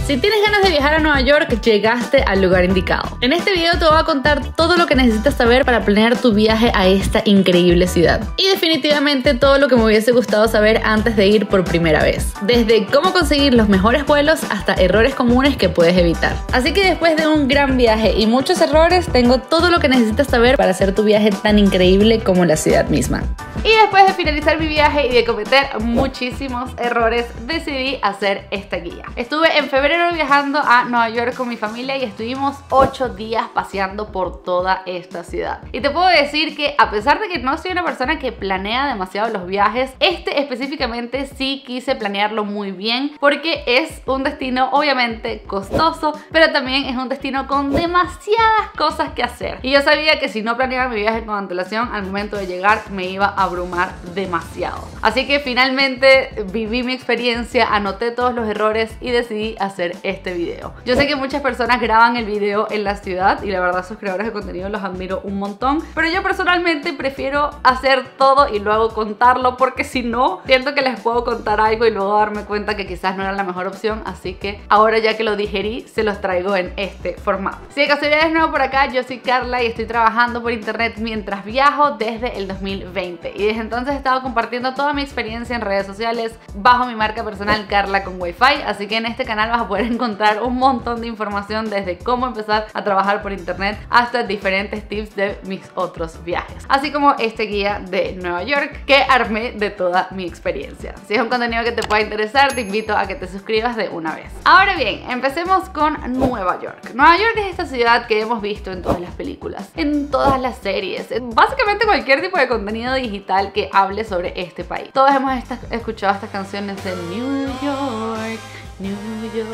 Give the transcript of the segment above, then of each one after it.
Si tienes ganas de viajar a Nueva York, llegaste al lugar indicado. En este video te voy a contar todo lo que necesitas saber para planear tu viaje a esta increíble ciudad. Y definitivamente todo lo que me hubiese gustado saber antes de ir por primera vez. Desde cómo conseguir los mejores vuelos hasta errores comunes que puedes evitar. Así que después de un gran viaje y muchos errores, tengo todo lo que necesitas saber para hacer tu viaje tan increíble como la ciudad misma. Y después de finalizar mi viaje y de cometer muchísimos errores, decidí hacer esta guía. Estuve en febrero viajando a Nueva York con mi familia y estuvimos 8 días paseando por toda esta ciudad. Y te puedo decir que a pesar de que no soy una persona que planea demasiado los viajes, este específicamente sí quise planearlo muy bien porque es un destino obviamente costoso, pero también es un destino con demasiadas cosas que hacer. Y yo sabía que si no planeaba mi viaje con antelación, al momento de llegar me iba a abrumar demasiado. Así que finalmente viví mi experiencia, anoté todos los errores y decidí hacer este video. Yo sé que muchas personas graban el video en la ciudad y la verdad sus creadores de contenido los admiro un montón, pero yo personalmente prefiero hacer todo y luego contarlo porque si no, siento que les puedo contar algo y luego darme cuenta que quizás no era la mejor opción, así que ahora ya que lo digerí, se los traigo en este formato. Si de casualidad eres nuevo por acá, yo soy Carla y estoy trabajando por internet mientras viajo desde el 2020 y desde entonces he estado compartiendo toda mi experiencia en redes sociales bajo mi marca personal Carla con Wi-Fi, así que en este canal vas a poder encontrar un montón de información desde cómo empezar a trabajar por internet hasta diferentes tips de mis otros viajes, así como este guía de Nueva York que armé de toda mi experiencia. Si es un contenido que te pueda interesar, te invito a que te suscribas de una vez. Ahora bien, empecemos con Nueva York. Nueva York es esta ciudad que hemos visto en todas las películas, en todas las series, en básicamente cualquier tipo de contenido digital que hable sobre este país. Todos hemos escuchado estas canciones de New York, New York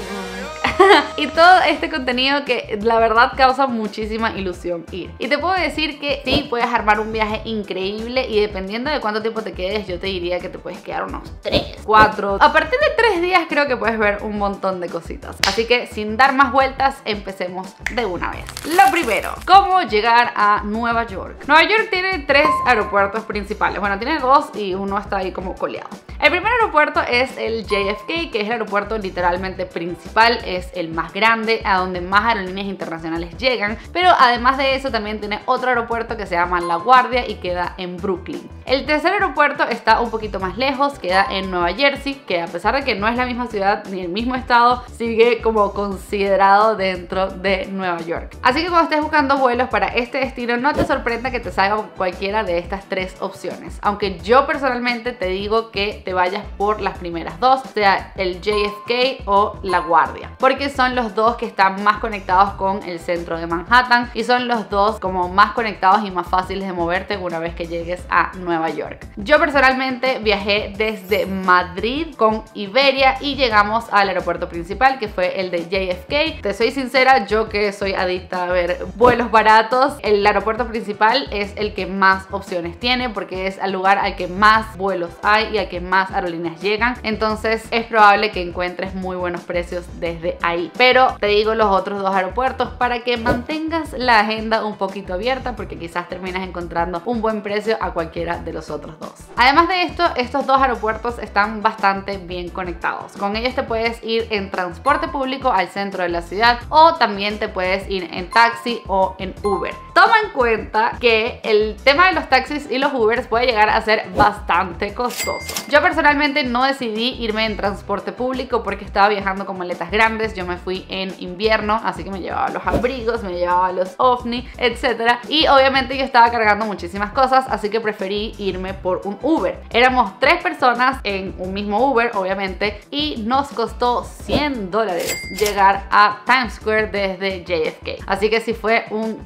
y todo este contenido que la verdad causa muchísima ilusión ir. Y te puedo decir que sí, puedes armar un viaje increíble y dependiendo de cuánto tiempo te quedes, yo te diría que te puedes quedar unos 3, 4. A partir de 3 días creo que puedes ver un montón de cositas. Así que sin dar más vueltas, empecemos de una vez. Lo primero, ¿cómo llegar a Nueva York? Nueva York tiene 3 aeropuertos principales. Bueno, tiene 2 y uno está ahí como coleado. El primer aeropuerto es el JFK, que es el aeropuerto literalmente principal, es el más grande, a donde más aerolíneas internacionales llegan, pero además de eso también tiene otro aeropuerto que se llama La Guardia y queda en Brooklyn. El tercer aeropuerto está un poquito más lejos, queda en Nueva Jersey, que a pesar de que no es la misma ciudad ni el mismo estado, sigue como considerado dentro de Nueva York. Así que cuando estés buscando vuelos para este destino, no te sorprenda que te salga cualquiera de estas 3 opciones, aunque yo personalmente te digo que te vayas por las primeras 2, sea el JFK o La Guardia, porque son los 2 que están más conectados con el centro de Manhattan y son los 2 como más conectados y más fáciles de moverte una vez que llegues a Nueva York. Yo personalmente viajé desde Madrid con Iberia y llegamos al aeropuerto principal, que fue el de JFK. Te soy sincera, yo que soy adicta a ver vuelos baratos, el aeropuerto principal es el que más opciones tiene porque es el lugar al que más vuelos hay y al que más aerolíneas llegan, entonces es probable que encuentres muy buenos precios desde ahí. Pero te digo los otros 2 aeropuertos para que mantengas la agenda un poquito abierta porque quizás terminas encontrando un buen precio a cualquiera de los otros 2. Además de esto, estos 2 aeropuertos están bastante bien conectados. Con ellos te puedes ir en transporte público al centro de la ciudad o también te puedes ir en taxi o en Uber. Toma en cuenta que el tema de los taxis y los Ubers puede llegar a ser bastante costoso. Yo personalmente no decidí irme en transporte público porque estaba viajando con maletas grandes. Yo me fui en invierno, así que me llevaba los abrigos, me llevaba los ovni, etc. Y obviamente yo estaba cargando muchísimas cosas, así que preferí irme por un Uber. Éramos 3 personas en un mismo Uber, obviamente, y nos costó $100 llegar a Times Square desde JFK. Así que sí fue un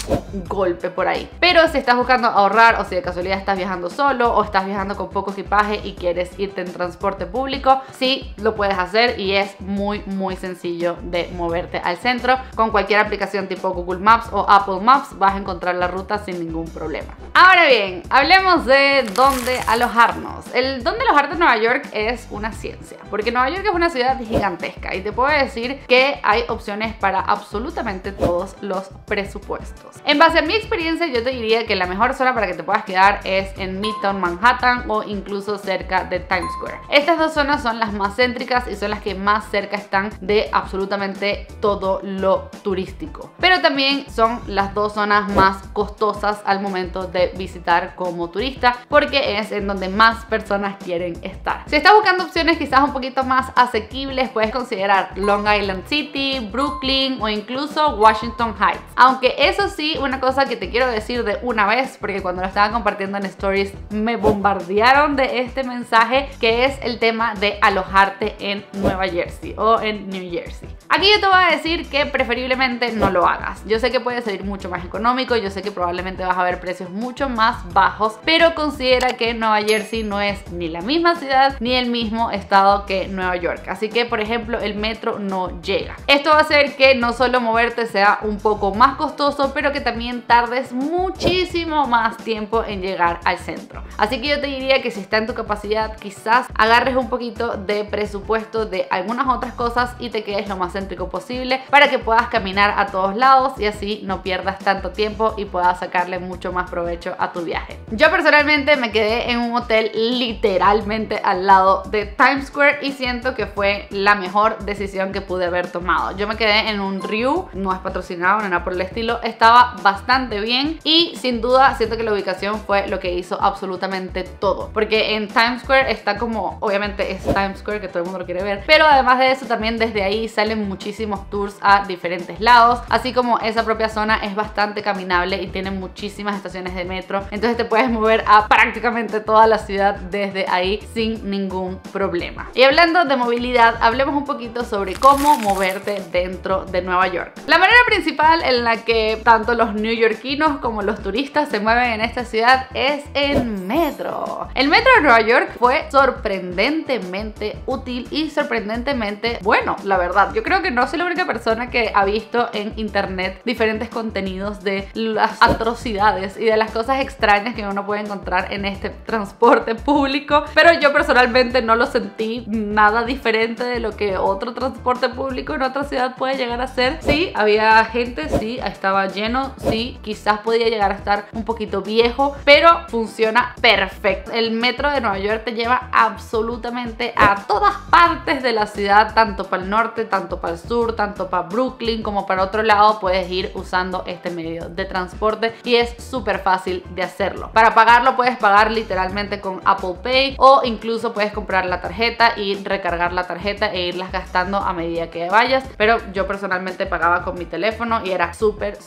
golpe por ahí. Pero si estás buscando ahorrar o si de casualidad estás viajando solo o estás viajando con poco equipaje y quieres irte en transporte público, sí lo puedes hacer y es muy sencillo de moverte al centro. Con cualquier aplicación tipo Google Maps o Apple Maps vas a encontrar la ruta sin ningún problema. Ahora bien, hablemos de dónde alojarnos. El dónde alojarte en Nueva York es una ciencia, porque Nueva York es una ciudad gigantesca y te puedo decir que hay opciones para absolutamente todos los presupuestos. En base a mi experiencia, yo te diría que la mejor zona para que te puedas quedar es en Midtown Manhattan o incluso cerca de Times Square. Estas 2 zonas son las más céntricas y son las que más cerca están de absolutamente absolutamente todo lo turístico. Pero también son las dos zonas más costosas al momento de visitar como turista, porque es en donde más personas quieren estar. Si estás buscando opciones quizás un poquito más asequibles, puedes considerar Long Island City, Brooklyn o incluso Washington Heights. Aunque eso sí, una cosa que te quiero decir de una vez, porque cuando lo estaba compartiendo en stories me bombardearon de este mensaje, que es el tema de alojarte en Nueva Jersey o en New Jersey. Aquí yo te voy a decir que preferiblemente no lo hagas. Yo sé que puede salir mucho más económico, yo sé que probablemente vas a ver precios mucho más bajos, pero considera que Nueva Jersey no es ni la misma ciudad ni el mismo estado que Nueva York. Así que, por ejemplo, el metro no llega. Esto va a hacer que no solo moverte sea un poco más costoso, pero que también tardes muchísimo más tiempo en llegar al centro. Así que yo te diría que si está en tu capacidad, quizás agarres un poquito de presupuesto de algunas otras cosas y te quedes lo más céntrico posible para que puedas caminar a todos lados y así no pierdas tanto tiempo y puedas sacarle mucho más provecho a tu viaje. Yo personalmente me quedé en un hotel literalmente al lado de Times Square y siento que fue la mejor decisión que pude haber tomado. Yo me quedé en un Ryu, no es patrocinado ni nada por el estilo, estaba bastante bien y sin duda siento que la ubicación fue lo que hizo absolutamente todo, porque en Times Square está como, obviamente es Times Square que todo el mundo lo quiere ver, pero además de eso también desde ahí salen muchísimos tours a diferentes lados, así como esa propia zona es bastante caminable y tiene muchísimas estaciones de metro, entonces te puedes mover a prácticamente toda la ciudad desde ahí sin ningún problema. Y hablando de movilidad, hablemos un poquito sobre cómo moverte dentro de Nueva York. La manera principal en la que tanto los neoyorquinos como los turistas se mueven en esta ciudad es en metro. El metro de Nueva York fue sorprendentemente útil y sorprendentemente bueno, la verdad. Yo creo que no soy la única persona que ha visto en internet diferentes contenidos de las atrocidades y de las cosas extrañas que uno puede encontrar en este transporte público, pero yo personalmente no lo sentí nada diferente de lo que otro transporte público en otra ciudad puede llegar a ser. Sí, había gente, sí, estaba lleno, sí, quizás podía llegar a estar un poquito viejo, pero funciona perfecto. El metro de Nueva York te lleva absolutamente a todas partes de la ciudad, tanto para el norte, tanto para el sur, tanto para Brooklyn como para otro lado. Puedes ir usando este medio de transporte y es súper fácil de hacerlo. Para pagarlo puedes pagar literalmente con Apple Pay o incluso puedes comprar la tarjeta y recargar la tarjeta e irlas gastando a medida que vayas, pero yo personalmente pagaba con mi teléfono y era súper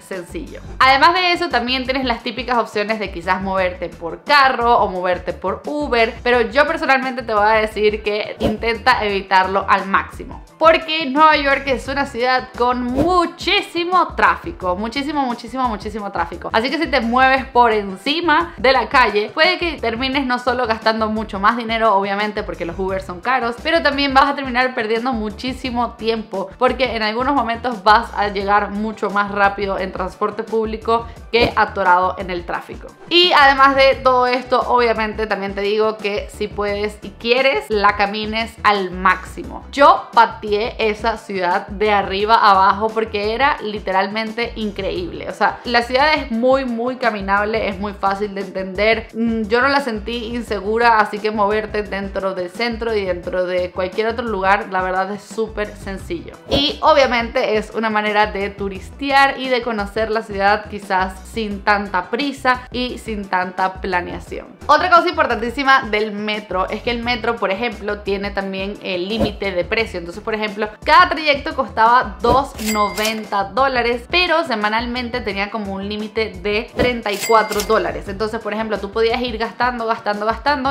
sencillo. Además de eso también tienes las típicas opciones de quizás moverte por carro o moverte por Uber, pero yo personalmente te voy a decir que intenta evitarlo al máximo, porque Nueva York es una ciudad con muchísimo tráfico, muchísimo tráfico, así que si te mueves por encima de la calle puede que termines no solo gastando mucho más dinero, obviamente porque los Uber son caros, pero también vas a terminar perdiendo muchísimo tiempo, porque en algunos momentos vas a llegar mucho más rápido en transporte público que atorado en el tráfico. Y además de todo esto, obviamente también te digo que si puedes y quieres, la camines al máximo. Yo pateé esa ciudad de arriba a abajo porque era literalmente increíble. O sea, la ciudad es muy caminable, es muy fácil de entender. Yo no la sentí insegura, así que moverte dentro del centro y dentro de cualquier otro lugar, la verdad es súper sencillo. Y obviamente es una manera de turistear y de conocer la ciudad quizás sin tanta prisa y sin tanta planeación. Otra cosa importantísima del metro es que el metro, por ejemplo, tiene también el límite de precio. Entonces, por ejemplo, cada trayecto costaba $2.90, pero semanalmente tenía como un límite de $34. Entonces, por ejemplo, tú podías ir gastando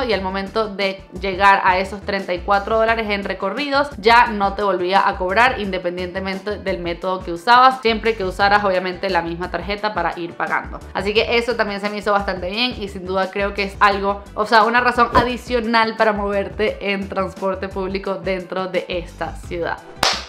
y al momento de llegar a esos $34 en recorridos ya no te volvía a cobrar independientemente del método que usabas, siempre que usaras obviamente la misma tarjeta para ir pagando. Así que eso también se me hizo bastante bien y sin duda creo que es algo, o sea, una razón adicional para moverte en transporte público dentro de esta ciudad.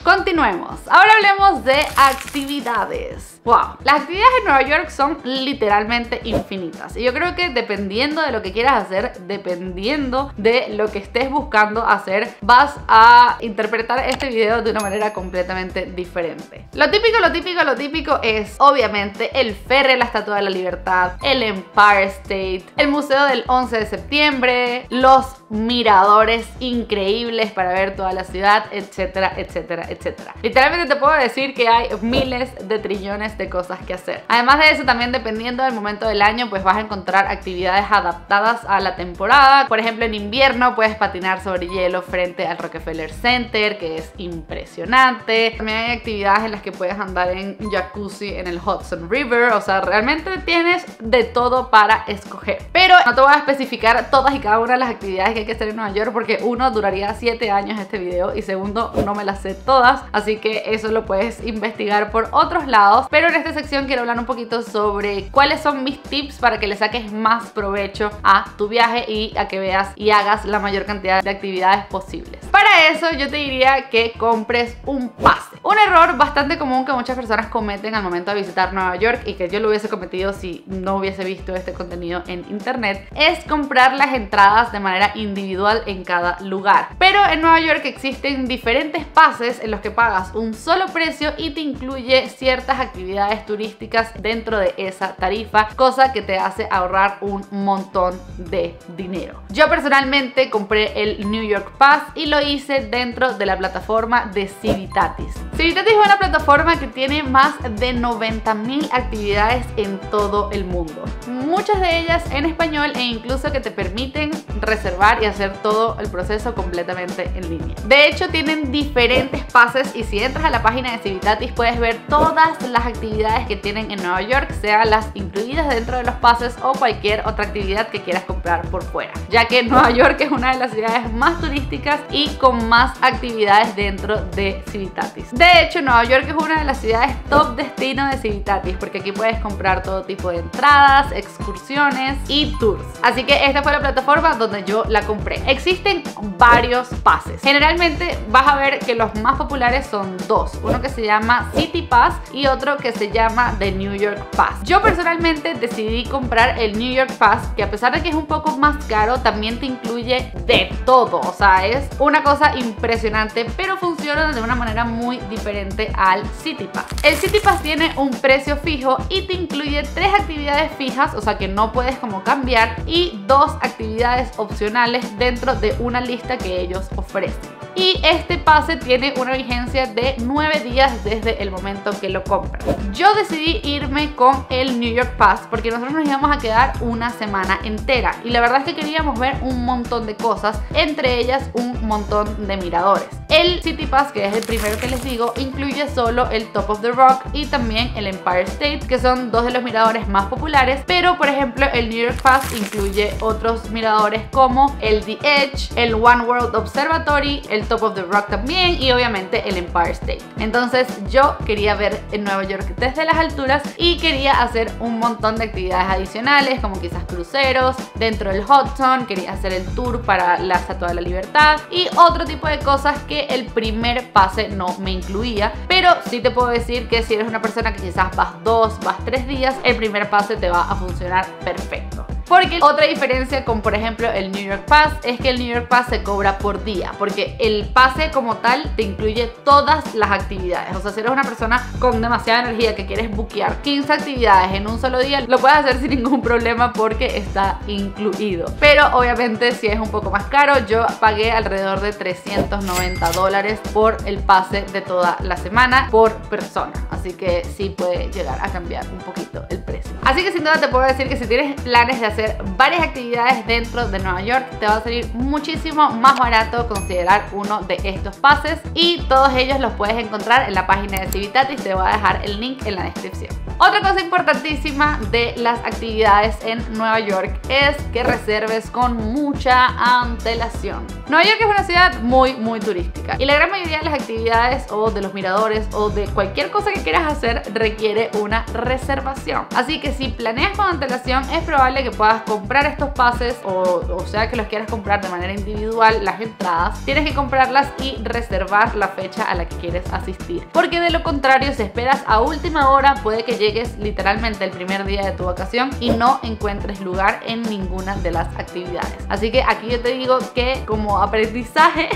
Continuemos. Ahora hablemos de actividades. Wow, las actividades en Nueva York son literalmente infinitas y yo creo que dependiendo de lo que quieras hacer, dependiendo de lo que estés buscando hacer, vas a interpretar este video de una manera completamente diferente. Lo típico es obviamente el ferry, la Estatua de la Libertad, el Empire State, el Museo del 11 de septiembre, los miradores increíbles para ver toda la ciudad, etcétera, etcétera, etcétera. Literalmente te puedo decir que hay miles de trillones de cosas que hacer. Además de eso, también dependiendo del momento del año, pues vas a encontrar actividades adaptadas a la temporada. Por ejemplo, en invierno puedes patinar sobre hielo frente al Rockefeller Center, que es impresionante. También hay actividades en las que puedes andar en jacuzzi en el Hudson River. O sea, realmente tienes de todo para escoger. Pero no te voy a especificar todas y cada una de las actividades que hay que hacer en Nueva York, porque uno, duraría 7 años este video, y segundo, no me las sé todas, así que eso lo puedes investigar por otros lados. Pero en esta sección quiero hablar un poquito sobre cuáles son mis tips para que le saques más provecho a tu viaje y a que veas y hagas la mayor cantidad de actividades posibles. Para eso yo te diría que compres un pase. Un error bastante común que muchas personas cometen al momento de visitar Nueva York, y que yo lo hubiese cometido si no hubiese visto este contenido en internet, es comprar las entradas de manera individual en cada lugar. Pero en Nueva York existen diferentes pases en los que pagas un solo precio y te incluye ciertas actividades turísticas dentro de esa tarifa, cosa que te hace ahorrar un montón de dinero. Yo personalmente compré el New York Pass y lo hice dentro de la plataforma de Civitatis. Civitatis es una plataforma que tiene más de 90.000 actividades en todo el mundo, muchas de ellas en español, e incluso que te permiten reservar y hacer todo el proceso completamente en línea. De hecho, tienen diferentes pases, y si entras a la página de Civitatis puedes ver todas las actividades que tienen en Nueva York, sean las incluidas dentro de los pases o cualquier otra actividad que quieras comprar por fuera, ya que Nueva York es una de las ciudades más turísticas y con más actividades dentro de Civitatis. De hecho, Nueva York es una de las ciudades top destino de Civitatis, porque aquí puedes comprar todo tipo de entradas, excursiones y tours. Así que esta fue la plataforma donde yo la compré. Existen varios pases. Generalmente vas a ver que los más populares son dos. Uno que se llama City Pass y otro que se llama The New York Pass. Yo personalmente decidí comprar el New York Pass, que a pesar de que es un poco más caro, también te incluye de todo. O sea, es una cosa impresionante, pero funciona de una manera muy diferente al City Pass. El City Pass tiene un precio fijo y te incluye 3 actividades fijas, o sea que no puedes como cambiar, y 2 actividades opcionales dentro de una lista que ellos ofrecen. Y este pase tiene una vigencia de 9 días desde el momento que lo compras. Yo decidí irme con el New York Pass porque nosotros nos íbamos a quedar una semana entera, y la verdad es que queríamos ver un montón de cosas, entre ellas un montón de miradores. El City Pass, que es el primero que les digo, incluye solo el Top of the Rock y también el Empire State, que son 2 de los miradores más populares, pero por ejemplo el New York Pass incluye otros miradores como el The Edge, el One World Observatory, el Top of the Rock también, y obviamente el Empire State. Entonces yo quería ver en Nueva York desde las alturas y quería hacer un montón de actividades adicionales, como quizás cruceros dentro del Hudson, quería hacer el tour para la Estatua de la Libertad y otro tipo de cosas que el primer pase no me incluía. Pero sí te puedo decir que si eres una persona que quizás vas 2, vas 3 días, el primer pase te va a funcionar perfecto. Porque otra diferencia con por ejemplo el New York Pass es que el New York Pass se cobra por día, porque el pase como tal te incluye todas las actividades. O sea, si eres una persona con demasiada energía que quieres buquear 15 actividades en un solo día, lo puedes hacer sin ningún problema porque está incluido. Pero obviamente si es un poco más caro, yo pagué alrededor de $390 por el pase de toda la semana por persona, así que sí puede llegar a cambiar un poquito el precio. Así que sin duda te puedo decir que si tienes planes de hacer varias actividades dentro de Nueva York, te va a salir muchísimo más barato considerar uno de estos pases, y todos ellos los puedes encontrar en la página de Civitatis. Te voy a dejar el link en la descripción. Otra cosa importantísima de las actividades en Nueva York es que reserves con mucha antelación. Nueva York es una ciudad muy turística, y la gran mayoría de las actividades o de los miradores o de cualquier cosa que quieras hacer requiere una reservación. Así que si planeas con antelación, es probable que puedas comprar estos pases, o sea que los quieras comprar de manera individual, las entradas, tienes que comprarlas y reservar la fecha a la que quieres asistir, porque de lo contrario, si esperas a última hora, puede que llegues literalmente el primer día de tu vacación y no encuentres lugar en ninguna de las actividades. Así que aquí yo te digo que como aprendizaje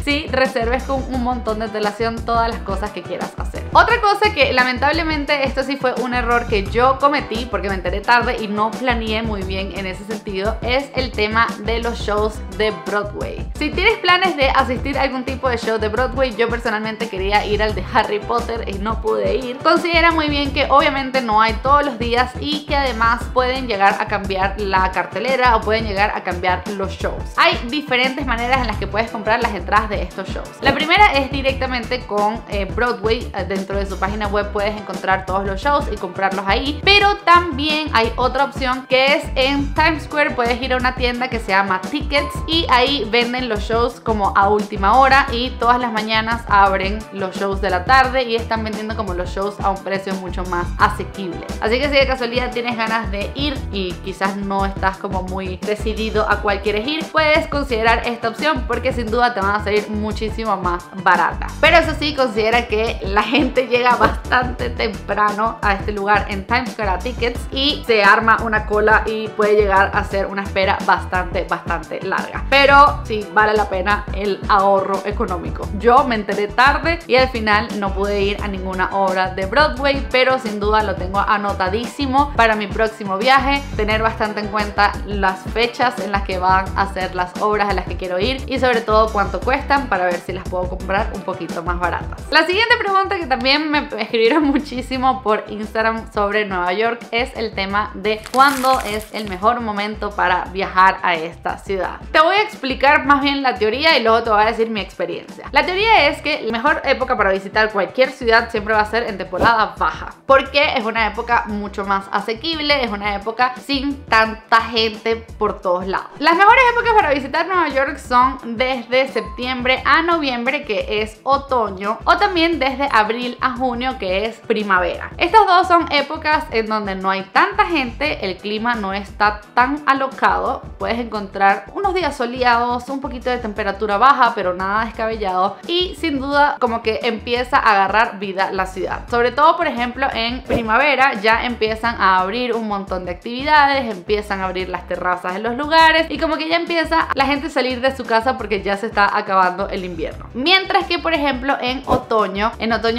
sí reserves con un montón de antelación todas las cosas que quieras hacer. Otra cosa que lamentablemente esto sí fue un error que yo cometí porque me enteré tarde y no planeé muy bien en ese sentido, es el tema de los shows de Broadway. Si tienes planes de asistir a algún tipo de show de Broadway, yo personalmente quería ir al de Harry Potter y no pude ir. Considera muy bien que obviamente no hay todos los días y que además pueden llegar a cambiar la cartelera o pueden llegar a cambiar los shows. Hay diferentes maneras en las que puedes comprar las entradas de estos shows. La primera es directamente con Broadway. Dentro de su página web puedes encontrar todos los shows y comprarlos ahí, pero también hay otra opción que es en Times Square. Puedes ir a una tienda que se llama Tickets y ahí venden los shows como a última hora y todas las mañanas abren los shows de la tarde y están vendiendo como los shows a un precio mucho más asequible. Así que si de casualidad tienes ganas de ir y quizás no estás como muy decidido a cuál quieres ir, puedes considerar esta opción porque sin duda te van a salir muchísimo más barata. Pero eso sí, considera que la gente llega bastante temprano a este lugar en Times Square a Tickets y se arma una cola y puede llegar a ser una espera bastante larga. Pero sí vale la pena el ahorro económico. Yo me enteré tarde y al final no pude ir a ninguna obra de Broadway, pero sin duda lo tengo anotadísimo para mi próximo viaje, tener bastante en cuenta las fechas en las que van a ser las obras a las que quiero ir y sobre todo cuánto cuestan para ver si las puedo comprar un poquito más baratas. La siguiente pregunta que también me escribieron muchísimo por Instagram sobre Nueva York es el tema de cuándo es el mejor momento para viajar a esta ciudad. Te voy a explicar más bien la teoría y luego te voy a decir mi experiencia. La teoría es que la mejor época para visitar cualquier ciudad siempre va a ser en temporada baja, porque es una época mucho más asequible, es una época sin tanta gente por todos lados. Las mejores épocas para visitar Nueva York son desde septiembre a noviembre, que es otoño, o también desde abril a junio, que es primavera. Estas dos son épocas en donde no hay tanta gente, el clima no está tan alocado, puedes encontrar unos días soleados, un poquito de temperatura baja, pero nada descabellado, y sin duda como que empieza a agarrar vida la ciudad. Sobre todo, por ejemplo, en primavera ya empiezan a abrir un montón de actividades, empiezan a abrir las terrazas en los lugares y como que ya empieza la gente a salir de su casa porque ya se está acabando el invierno. Mientras que, por ejemplo, en otoño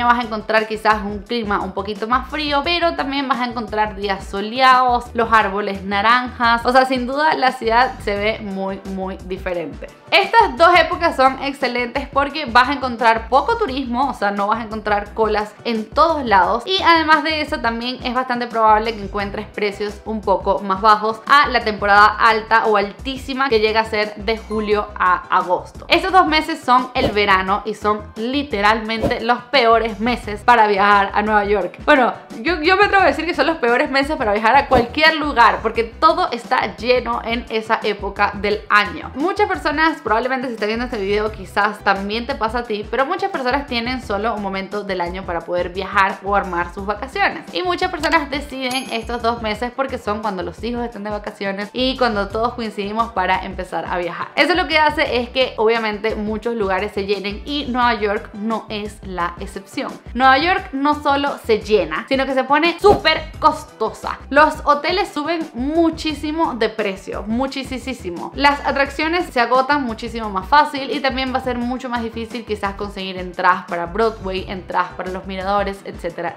vas a encontrar quizás un clima un poquito más frío, pero también vas a encontrar días soleados, los árboles naranjas, o sea, sin duda la ciudad se ve muy diferente. Estas dos épocas son excelentes porque vas a encontrar poco turismo, o sea, no vas a encontrar colas en todos lados, y además de eso también es bastante probable que encuentres precios un poco más bajos a la temporada alta o altísima que llega a ser de julio a agosto. Estos dos meses son el verano y son literalmente los peores meses para viajar a Nueva York. Bueno, yo me atrevo a decir que son los peores meses para viajar a cualquier lugar porque todo está lleno en esa época del año. Muchas personas, probablemente si estás viendo este video quizás también te pasa a ti, pero muchas personas tienen solo un momento del año para poder viajar o armar sus vacaciones, y muchas personas deciden estos dos meses porque son cuando los hijos están de vacaciones y cuando todos coincidimos para empezar a viajar. Eso lo que hace es que obviamente muchos lugares se llenen y Nueva York no es la excepción. Nueva York no solo se llena, sino que se pone súper costosa. Los hoteles suben muchísimo de precio, muchísimo. Las atracciones se agotan muchísimo más fácil y también va a ser mucho más difícil quizás conseguir entradas para Broadway, entradas para los miradores, etcétera.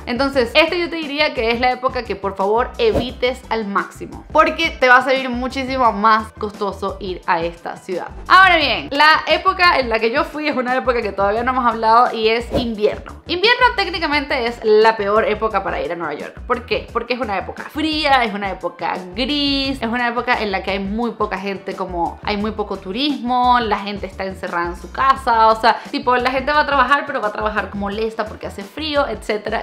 Entonces, yo te diría que es la época que por favor evites al máximo, porque te va a salir muchísimo más costoso ir a esta ciudad. Ahora bien, la época en la que yo fui es una época que todavía no hemos hablado y es invierno. Invierno técnicamente es la peor época para ir a Nueva York. ¿Por qué? Porque es una época fría, es una época gris, es una época en la que hay muy poca gente, como hay muy poco turismo, la gente está encerrada en su casa, o sea, tipo la gente va a trabajar, pero va a trabajar molesta porque hace frío, etcétera.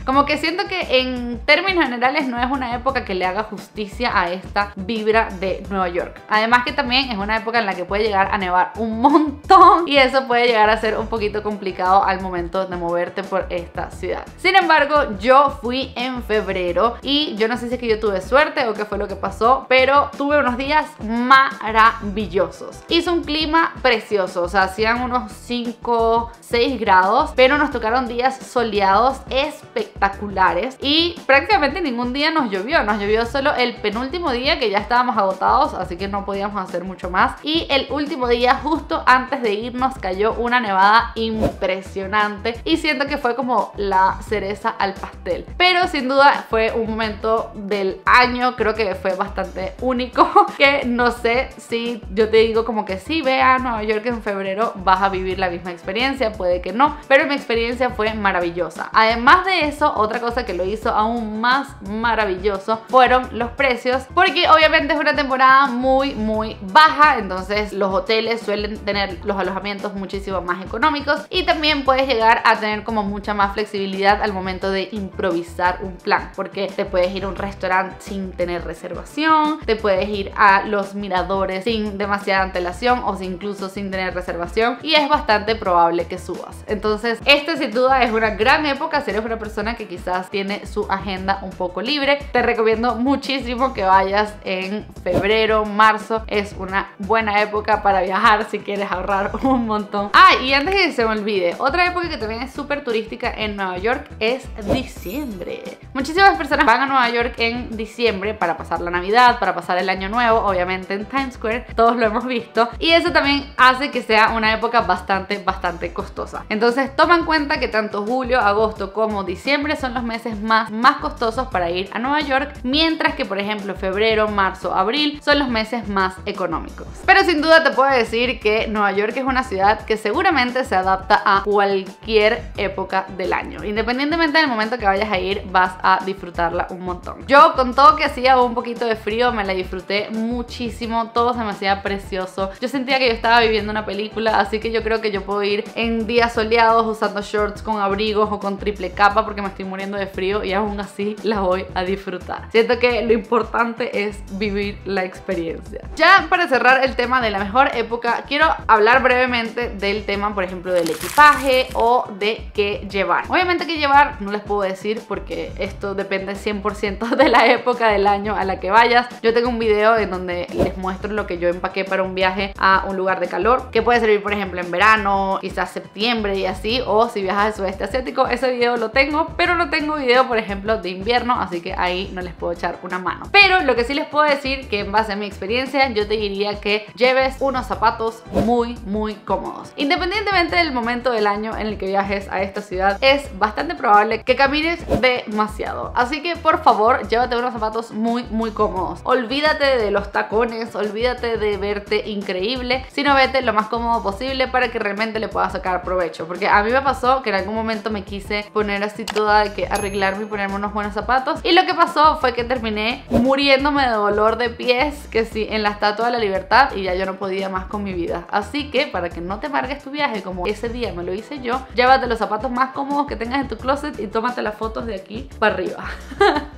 Como que siento que en términos generales no es una época que le haga justicia a esta vibra de Nueva York. Además que también es una época en la que puede llegar a nevar un montón y eso puede llegar a ser un poquito complicado al momento de moverte por esta ciudad. Sin embargo, yo fui en febrero y yo no sé si es que yo tuve suerte o qué fue lo que pasó, pero tuve unos días maravillosos. Hizo un clima precioso, o sea, hacían unos 5, 6 grados, pero nos tocaron días soleados espectaculares y prácticamente ningún día nos llovió solo el penúltimo día que ya estábamos agotados, así que no podíamos hacer mucho más, y el último día justo antes de irnos cayó una nevada impresionante gigante y siento que fue como la cereza al pastel. Pero sin duda fue un momento del año, creo que fue bastante único, que no sé si yo te digo como que sí, ve a Nueva York en febrero, vas a vivir la misma experiencia, puede que no, pero mi experiencia fue maravillosa. Además de eso, otra cosa que lo hizo aún más maravilloso fueron los precios, porque obviamente es una temporada muy baja, entonces los hoteles suelen tener los alojamientos muchísimo más económicos y también puedes llegar a tener como mucha más flexibilidad al momento de improvisar un plan, porque te puedes ir a un restaurante sin tener reservación, te puedes ir a los miradores sin demasiada antelación o incluso sin tener reservación y es bastante probable que subas. Entonces esta sin duda es una gran época si eres una persona que quizás tiene su agenda un poco libre. Te recomiendo muchísimo que vayas en febrero, marzo, es una buena época para viajar si quieres ahorrar un montón. Y antes de que se me olvide, otra época que también es súper turística en Nueva York es diciembre. Muchísimas personas van a Nueva York en diciembre para pasar la Navidad, para pasar el Año Nuevo, obviamente en Times Square, todos lo hemos visto, y eso también hace que sea una época bastante costosa. Entonces toma en cuenta que tanto julio, agosto como diciembre son los meses más costosos para ir a Nueva York, mientras que por ejemplo febrero, marzo, abril son los meses más económicos. Pero sin duda te puedo decir que Nueva York es una ciudad que seguramente se adapta a cualquier época del año. Independientemente del momento que vayas a ir, vas a disfrutarla un montón. Yo, con todo que hacía un poquito de frío, me la disfruté muchísimo, todo se me hacía precioso. Yo sentía que yo estaba viviendo una película, así que yo creo que yo puedo ir en días soleados usando shorts con abrigos o con triple capa porque me estoy muriendo de frío y aún así la voy a disfrutar. Siento que lo importante es vivir la experiencia. Ya para cerrar el tema de la mejor época, quiero hablar brevemente del tema, por ejemplo, del equipaje o de qué llevar. Obviamente qué llevar no les puedo decir porque esto depende 100% de la época del año a la que vayas. Yo tengo un video en donde les muestro lo que yo empaqué para un viaje a un lugar de calor, que puede servir por ejemplo en verano, quizás septiembre y así, o si viajas al sudeste asiático. Ese video lo tengo, pero no tengo video por ejemplo de invierno, así que ahí no les puedo echar una mano. Pero lo que sí les puedo decir, que en base a mi experiencia, yo te diría que lleves unos zapatos muy cómodos. Independientemente del momento del año en el que viajes a esta ciudad, es bastante probable que camines demasiado, así que por favor llévate unos zapatos muy cómodos. Olvídate de los tacones, olvídate de verte increíble, sino vete lo más cómodo posible para que realmente le puedas sacar provecho, porque a mí me pasó que en algún momento me quise poner así toda de que arreglarme y ponerme unos buenos zapatos, y lo que pasó fue que terminé muriéndome de dolor de pies, que sí, en la Estatua de la Libertad, y ya yo no podía más con mi vida. Así que para que no te amargues tu viaje como ese día me lo hice yo, llévate los zapatos más cómodos que tengas en tu closet y tómate las fotos de aquí para arriba.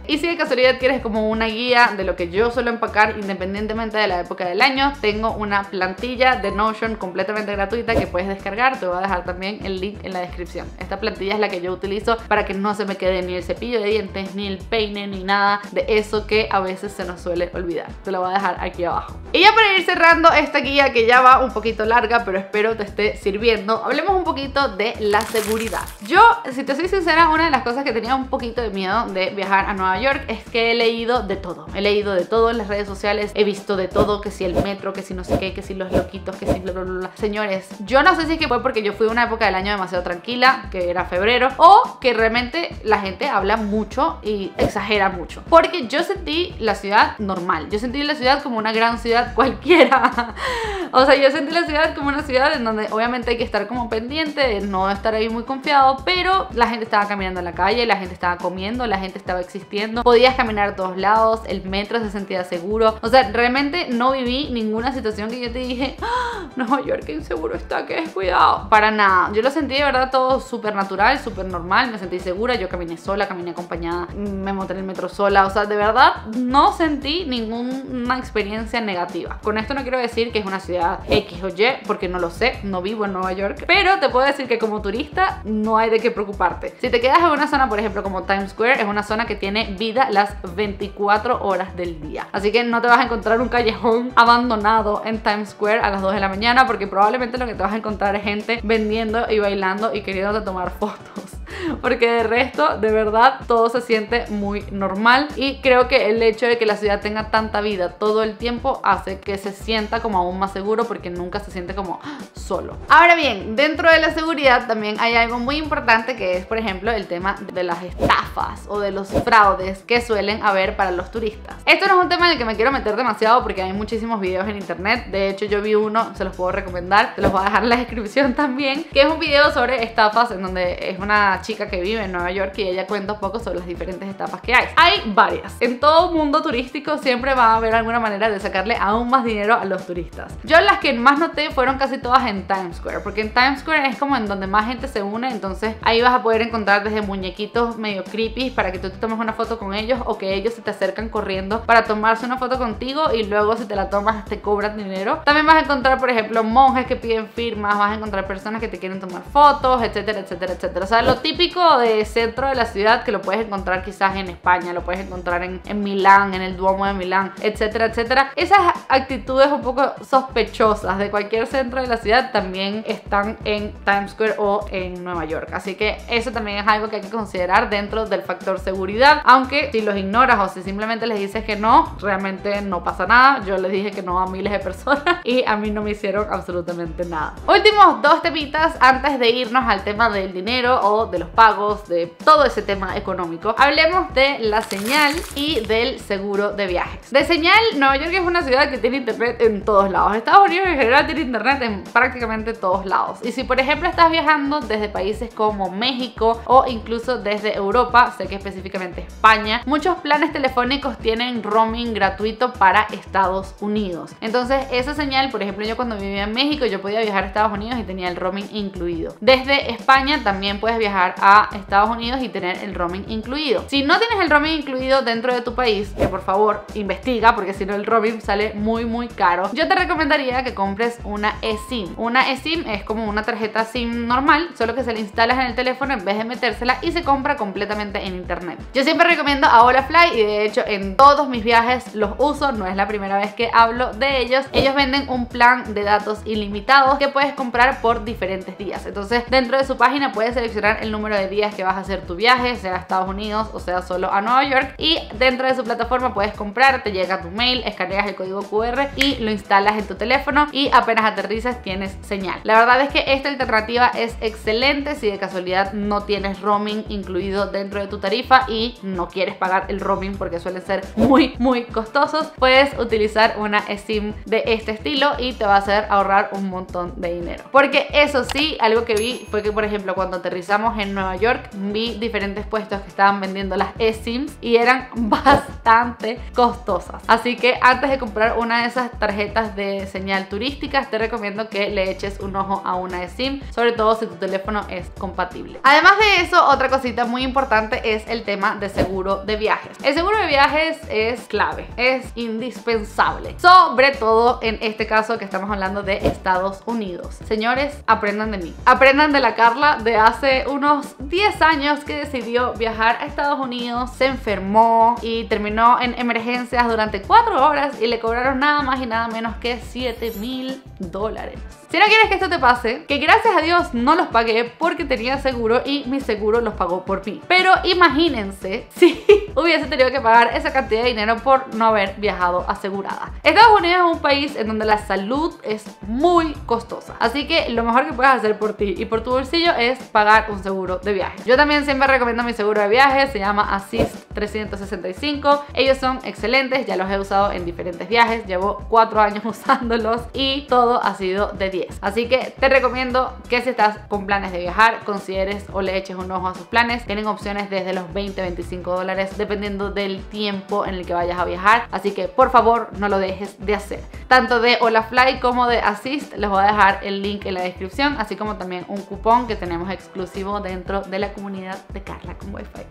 Y si de casualidad quieres como una guía de lo que yo suelo empacar independientemente de la época del año, tengo una plantilla de Notion completamente gratuita que puedes descargar. Te voy a dejar también el link en la descripción. Esta plantilla es la que yo utilizo para que no se me quede ni el cepillo de dientes, ni el peine, ni nada de eso que a veces se nos suele olvidar. Te lo voy a dejar aquí abajo. Y ya para ir cerrando esta guía, que ya va un poquito larga, pero espero te esté sirviendo, hablemos un poquito de la seguridad. Yo, si te soy sincera, una de las cosas que tenía un poquito de miedo de viajar a Nueva York es que he leído de todo. He leído de todo en las redes sociales, he visto de todo, que si el metro, que si no sé qué, que si los loquitos, que si bla bla bla. Señores, yo no sé si es que fue porque yo fui una época del año demasiado tranquila, que era febrero, o que realmente la gente habla mucho y exagera mucho, porque yo sentí la ciudad normal. Yo sentí la ciudad como una gran ciudad cualquiera. O sea, yo sentí la ciudad como una ciudad en donde obviamente hay que estar como pendiente de no estar ahí muy confiado, pero la gente estaba caminando en la calle, la gente estaba comiendo, la gente estaba existiendo, podías caminar a todos lados, el metro se sentía seguro. O sea, realmente no viví ninguna situación que yo te dije, ¡ah! Nueva York, qué inseguro está, qué descuidado. Para nada, yo lo sentí de verdad todo súper natural, súper normal, me sentí segura, yo caminé sola, caminé acompañada, me monté en el metro sola, o sea, de verdad no sentí ninguna experiencia negativa. Con esto no quiero decir que es una ciudad X o Y, porque no lo sé, no vivo en Nueva York, pero te puedo decir que como turista no hay de qué preocuparte. Si te quedas en una zona, por ejemplo, como Times Square, es una zona que tiene vida las 24 horas del día, así que no te vas a encontrar un callejón abandonado en Times Square a las 2 de la mañana, porque probablemente lo que te vas a encontrar es gente vendiendo y bailando y queriéndote tomar fotos. porque de resto, de verdad, todo se siente muy normal y creo que el hecho de que la ciudad tenga tanta vida todo el tiempo hace que se sienta como aún más seguro porque nunca se siente como solo. Ahora bien, dentro de la seguridad también hay algo muy importante que es, por ejemplo, el tema de las estafas o de los fraudes que suelen haber para los turistas. Esto no es un tema en el que me quiero meter demasiado porque hay muchísimos videos en internet. De hecho, yo vi uno, se los puedo recomendar, se los voy a dejar en la descripción también, que es un video sobre estafas en donde es una chica que vive en Nueva York y ella cuenta un poco sobre las diferentes estafas que hay. Hay varias. En todo mundo turístico siempre va a haber alguna manera de sacarle aún más dinero a los turistas. Yo las que más noté fueron casi todas en Times Square, porque en Times Square es como en donde más gente se une, entonces ahí vas a poder encontrar desde muñequitos medio creepy para que tú te tomes una foto con ellos o que ellos se te acercan corriendo para tomarse una foto contigo y luego si te la tomas te cobran dinero. También vas a encontrar, por ejemplo, monjes que piden firmas, vas a encontrar personas que te quieren tomar fotos, etcétera, etcétera, etcétera. O sea, lo típico de centro de la ciudad que lo puedes encontrar quizás en España, lo puedes encontrar en Milán, en el Duomo de Milán, etcétera, etcétera. Esas actitudes un poco sospechosas de cualquier centro de la ciudad también están en Times Square o en Nueva York. Así que eso también es algo que hay que considerar dentro del factor seguridad, aunque si los ignoras o si simplemente les dices que no, realmente no pasa nada. Yo les dije que no a miles de personas y a mí no me hicieron absolutamente nada. Últimos dos temitas antes de irnos al tema del dinero o de los pagos, de todo ese tema económico. Hablemos de la señal y del seguro de viajes. De señal, Nueva York es una ciudad que tiene internet en todos lados. Estados Unidos en general tiene internet en prácticamente todos lados. Y si por ejemplo estás viajando desde países como México o incluso desde Europa, sé que específicamente España, muchos planes telefónicos tienen roaming gratuito para Estados Unidos. Entonces esa señal, por ejemplo, yo cuando vivía en México yo podía viajar a Estados Unidos y tenía el roaming incluido. Desde España también puedes viajar a Estados Unidos y tener el roaming incluido. Si no tienes el roaming incluido dentro de tu país, que por favor investiga porque si no el roaming sale muy caro, yo te recomendaría que compres una eSIM. Una eSIM es como una tarjeta SIM normal, solo que se la instalas en el teléfono en vez de metérsela y se compra completamente en internet. Yo siempre recomiendo a Holafly y de hecho en todos mis viajes los uso, no es la primera vez que hablo de ellos. Ellos venden un plan de datos ilimitados que puedes comprar por diferentes días. Entonces dentro de su página puedes seleccionar el número de días que vas a hacer tu viaje, sea a Estados Unidos o sea solo a Nueva York, y dentro de su plataforma puedes comprar, te llega tu mail, escaneas el código QR y lo instalas en tu teléfono y apenas aterrizas tienes señal. La verdad es que esta alternativa es excelente si de casualidad no tienes roaming incluido dentro de tu tarifa y no quieres pagar el roaming porque suelen ser muy costosos. Puedes utilizar una eSIM de este estilo y te va a hacer ahorrar un montón de dinero. Porque eso sí, algo que vi fue que por ejemplo cuando aterrizamos en Nueva York vi diferentes puestos que estaban vendiendo las eSIMs y eran bastante costosas. Así que antes de comprar una de esas tarjetas de señal turísticas te recomiendo que le eches un ojo a una eSIM, sobre todo si tu teléfono es compatible. Además de eso, otra cosita muy importante es el tema de seguro de viajes. El seguro de viajes es clave, es indispensable, sobre todo en este caso que estamos hablando de Estados Unidos. Señores, aprendan de mí, aprendan de la Carla de hace unos 10 años que decidió viajar a Estados Unidos, se enfermó y terminó en emergencias durante 4 horas y le cobraron nada más y nada menos que $7,000. Si no quieres que esto te pase, que gracias a Dios no los pagué porque tenía seguro y mi seguro los pagó por mí. Pero imagínense si hubiese tenido que pagar esa cantidad de dinero por no haber viajado asegurada. Estados Unidos es un país en donde la salud es muy costosa. Así que lo mejor que puedes hacer por ti y por tu bolsillo es pagar un seguro de viaje. Yo también siempre recomiendo mi seguro de viaje, se llama Assist 365. Ellos son excelentes, ya los he usado en diferentes viajes, llevo 4 años usándolos y todo ha sido de 10. Así que te recomiendo que si estás con planes de viajar, consideres o le eches un ojo a sus planes. Tienen opciones desde los $20-25 dependiendo del tiempo en el que vayas a viajar. Así que por favor no lo dejes de hacer. Tanto de Holafly como de Assist les voy a dejar el link en la descripción, así como también un cupón que tenemos exclusivo dentro de la comunidad de Carla con Wi-Fi.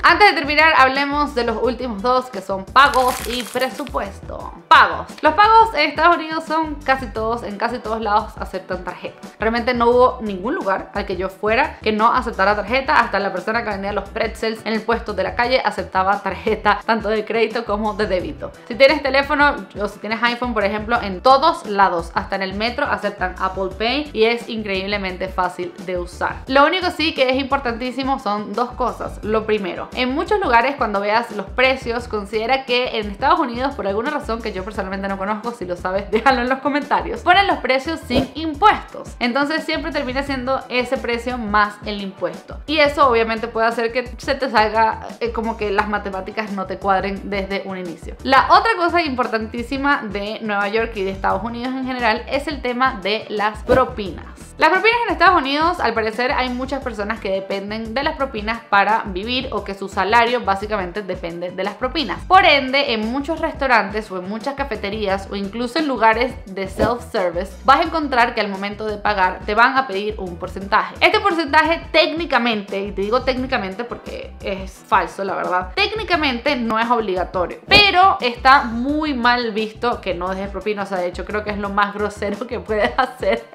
Antes de terminar, hablemos de los últimos dos, que son pagos y presupuesto. Pagos. Los pagos en Estados Unidos son casi todos, en casi todos lados todos aceptan tarjeta. Realmente no hubo ningún lugar al que yo fuera que no aceptara tarjeta. Hasta la persona que vendía los pretzels en el puesto de la calle aceptaba tarjeta tanto de crédito como de débito. Si tienes teléfono o si tienes iPhone, por ejemplo, en todos lados, hasta en el metro, aceptan Apple Pay y es increíblemente fácil de usar. Lo único sí que es importantísimo son dos cosas. Lo primero, en muchos lugares cuando veas los precios, considera que en Estados Unidos, por alguna razón que yo personalmente no conozco, si lo sabes déjalo en los comentarios, ponen los precios sin impuestos. Entonces siempre termina siendo ese precio más el impuesto. Y eso obviamente puede hacer que se te salga como que las matemáticas no te cuadren desde un inicio. La otra cosa importantísima de Nueva York y de Estados Unidos en general es el tema de las propinas. Las propinas en Estados Unidos, al parecer hay muchas personas que dependen de las propinas para vivir o que su salario básicamente depende de las propinas. Por ende, en muchos restaurantes o en muchas cafeterías o incluso en lugares de self-service vas a encontrar que al momento de pagar te van a pedir un porcentaje. Este porcentaje técnicamente, y te digo técnicamente porque es falso la verdad, técnicamente no es obligatorio, pero está muy mal visto que no dejes propina. O sea, de hecho creo que es lo más grosero que puedes hacer.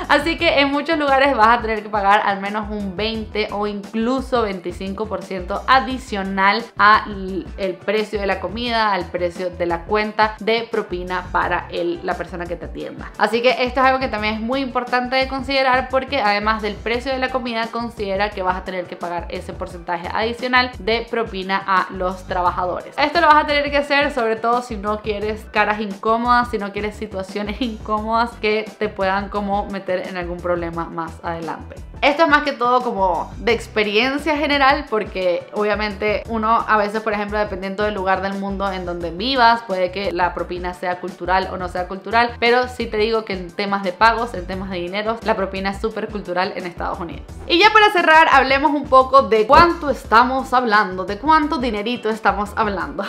Así que en muchos lugares vas a tener que pagar al menos un 20 o incluso 25% adicional al precio de la comida, al precio de la cuenta de propina para la persona que te atienda. Así que esto es algo que también es muy importante de considerar, porque además del precio de la comida, considera que vas a tener que pagar ese porcentaje adicional de propina a los trabajadores. Esto lo vas a tener que hacer sobre todo si no quieres caras incómodas, si no quieres situaciones incómodas que te puedan como meter en algún problema más adelante. Esto es más que todo como de experiencia general, porque obviamente uno a veces, por ejemplo, dependiendo del lugar del mundo en donde vivas, puede que la propina sea cultural o no sea cultural, pero sí te digo que en temas de pagos, en temas de dinero, la propina es súper cultural en Estados Unidos. Y ya para cerrar, hablemos un poco de cuánto estamos hablando, de cuánto dinerito estamos hablando.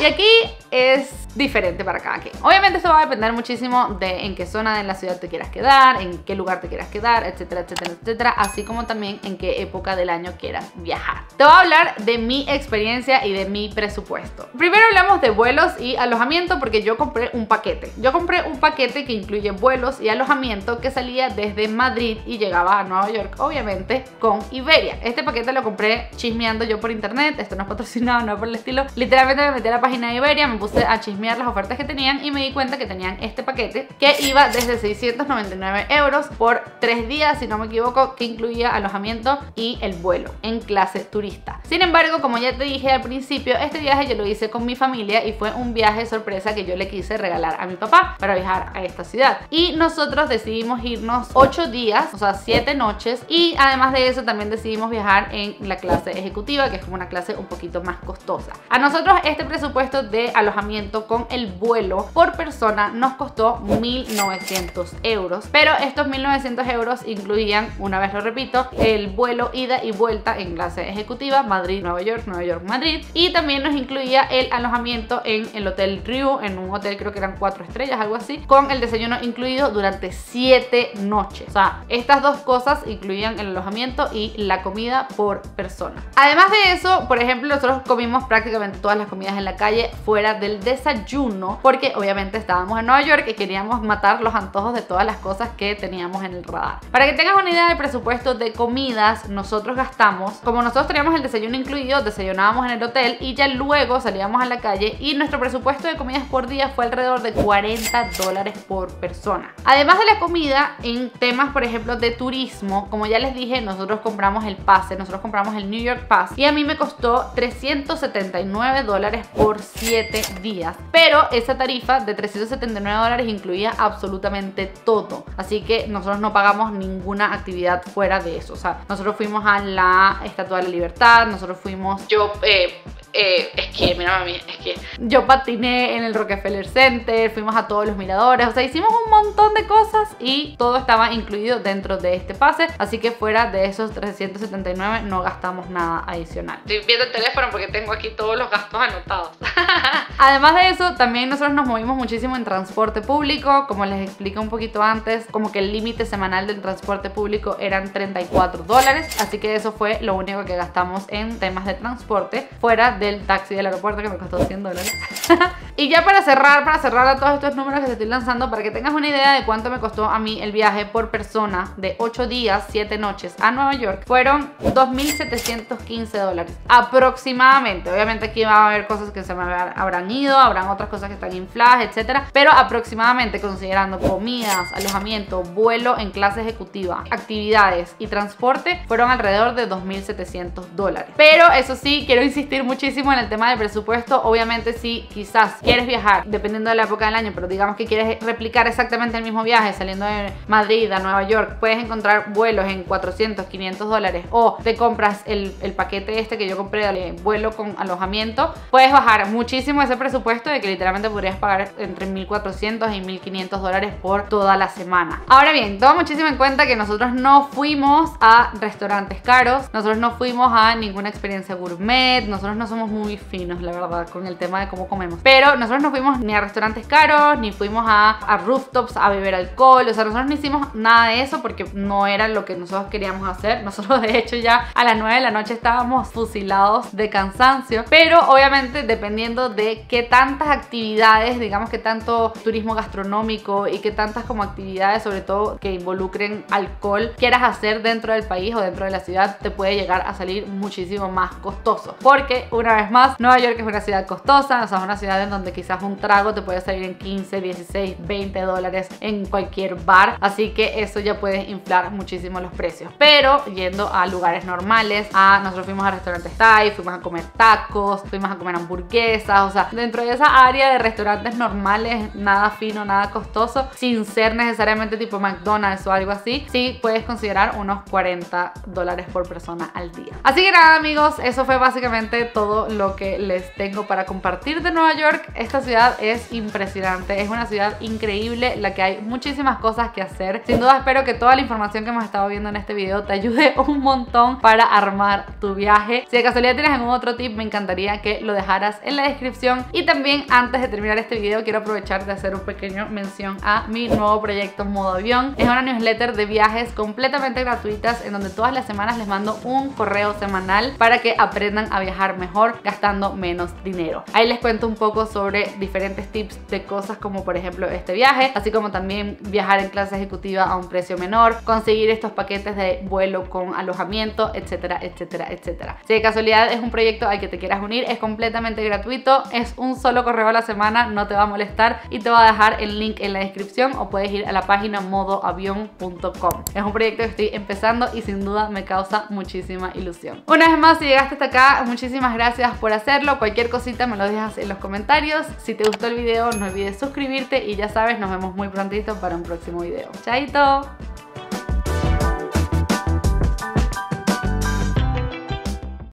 Y aquí es diferente para cada quien. Obviamente esto va a depender muchísimo de en qué zona de la ciudad te quieras quedar, en qué lugar te quieras quedar, etcétera, etcétera, etcétera, así como también en qué época del año quieras viajar. Te voy a hablar de mi experiencia y de mi presupuesto. Primero hablamos de vuelos y alojamiento, porque yo compré un paquete. Yo compré un paquete que incluye vuelos y alojamiento que salía desde Madrid y llegaba a Nueva York, obviamente, con Iberia. Este paquete lo compré chismeando yo por internet, esto no es patrocinado, no por el estilo. Literalmente me metí a la página de Iberia, me puse a chismear las ofertas que tenían y me di cuenta que tenían este paquete que iba desde 699 euros por 3 días, si no me equivoco, que incluía alojamiento y el vuelo en clase turista. Sin embargo, como ya te dije al principio, este viaje yo lo hice con mi familia y fue un viaje sorpresa que yo le quise regalar a mi papá para viajar a esta ciudad. Y nosotros decidimos irnos 8 días, o sea 7 noches, y además de eso también decidimos viajar en la clase ejecutiva, que es como una clase un poquito más costosa. A nosotros este presupuesto de alojamiento con el vuelo por persona nos costó 1.900 euros, pero estos 1.900 euros incluían, una vez lo repito, el vuelo ida y vuelta en clase ejecutiva, Madrid-Nueva York, Nueva York-Madrid, y también nos incluía el alojamiento en el Hotel Riu, en un hotel creo que eran 4 estrellas, algo así, con el desayuno incluido durante 7 noches. O sea, estas dos cosas incluían el alojamiento y la comida por persona. Además de eso, por ejemplo, nosotros comimos prácticamente todas las comidas en la calle fuera del desayuno, porque obviamente estábamos en Nueva York y queríamos matar los antojos de todas las cosas que teníamos en el radar. Para que tengas una idea del presupuesto de comidas, nosotros gastamos, como nosotros teníamos el desayuno incluido, desayunábamos en el hotel y ya luego salíamos a la calle, y nuestro presupuesto de comidas por día fue alrededor de $40 por persona. Además de la comida, en temas por ejemplo de turismo, como ya les dije, nosotros compramos el pase, nosotros compramos el New York Pass, y a mí me costó $379 por 7 días, pero esa tarifa de $379 incluía absolutamente todo, así que nosotros no pagamos ninguna actividad fuera de eso. O sea, nosotros fuimos a la Estatua de la Libertad, nosotros fuimos, yo patiné en el Rockefeller Center, fuimos a todos los miradores, o sea, hicimos un montón de cosas y todo estaba incluido dentro de este pase, así que fuera de esos 379 no gastamos nada adicional. Estoy viendo el teléfono porque tengo aquí todos los gastos anotados. Además de eso, también nosotros nos movimos muchísimo en transporte público. Como les expliqué un poquito antes, como que el límite semanal del transporte público eran $34, así que eso fue lo único que gastamos en temas de transporte fuera del taxi del aeropuerto, que me costó $100. Y ya para cerrar a todos estos números que te estoy lanzando, para que tengas una idea de cuánto me costó a mí el viaje por persona de 8 días, 7 noches a Nueva York, fueron $2.715 aproximadamente. Obviamente aquí va a haber cosas que se me habrán ido, habrán otras cosas que están infladas, etcétera, pero aproximadamente, considerando comidas, alojamiento, vuelo en clase ejecutiva, actividades y transporte, fueron alrededor de $2.700. Pero eso sí, quiero insistir muchísimo en el tema del presupuesto. Obviamente si quizás quieres viajar, dependiendo de la época del año, pero digamos que quieres replicar exactamente el mismo viaje saliendo de Madrid a Nueva York, puedes encontrar vuelos en $400, $500, o te compras el paquete este que yo compré de vuelo con alojamiento. Puedes bajar muchísimo ese presupuesto, de que literalmente podrías pagar entre $1.400 y $1.500 por toda la semana. Ahora bien, toma muchísimo en cuenta que nosotros no fuimos a restaurantes caros, nosotros no fuimos a ninguna experiencia gourmet, nosotros no somos muy finos, la verdad, con el tema de cómo comemos, pero nosotros no fuimos ni a restaurantes caros, ni fuimos a rooftops a beber alcohol. O sea, nosotros no hicimos nada de eso porque no era lo que nosotros queríamos hacer. Nosotros de hecho ya a las 9 de la noche estábamos fusilados de cansancio, pero obviamente dependiendo de qué tantas actividades, digamos que tanto turismo gastronómico y qué tantas como actividades, sobre todo que involucren alcohol, quieras hacer dentro del país o dentro de la ciudad, te puede llegar a salir muchísimo más costoso, porque una vez más Nueva York es una ciudad costosa. O sea, es una ciudad en donde quizás un trago te puede salir en 15, 16, $20 en cualquier bar, así que eso ya puede inflar muchísimo los precios. Pero yendo a lugares normales, nosotros fuimos a restaurantes Thai, fuimos a comer tacos, fuimos a comer hamburguesas, o sea, dentro de esa área de restaurantes normales, nada fino, nada costoso, sin ser necesariamente tipo McDonald's o algo así, sí puedes considerar unos $40 por persona al día. Así que nada, amigos, eso fue básicamente todo lo que les tengo para compartir de Nueva York. Esta ciudad es impresionante, es una ciudad increíble, la que hay muchísimas cosas que hacer. Sin duda espero que toda la información que hemos estado viendo en este video te ayude un montón para armar tu viaje. Si de casualidad tienes algún otro tip, me encantaría que lo dejaras en la descripción. Y también, antes de terminar este video, quiero aprovechar de hacer un pequeño mención a mi nuevo proyecto Modo Avión. Es una newsletter de viajes completamente gratuitas, en donde todas las semanas les mando un correo semanal para que aprendan a viajar mejor gastando menos dinero. Ahí les cuento un poco sobre diferentes tips de cosas como por ejemplo este viaje, así como también viajar en clase ejecutiva a un precio menor, conseguir estos paquetes de vuelo con alojamiento, etcétera, etcétera, etcétera. Si de casualidad es un proyecto al que te quieras unir, es completamente gratuito, es un solo correo a la semana, no te va a molestar, y te voy a dejar el link en la descripción, o puedes ir a la página modoavion.com. Es un proyecto que estoy empezando y sin duda me causa muchísima ilusión. Una vez más, si llegaste hasta acá, muchísimas gracias por hacerlo. Cualquier cosita me lo dejas en los comentarios. Si te gustó el video, no olvides suscribirte y ya sabes, nos vemos muy prontito para un próximo video. ¡Chaito!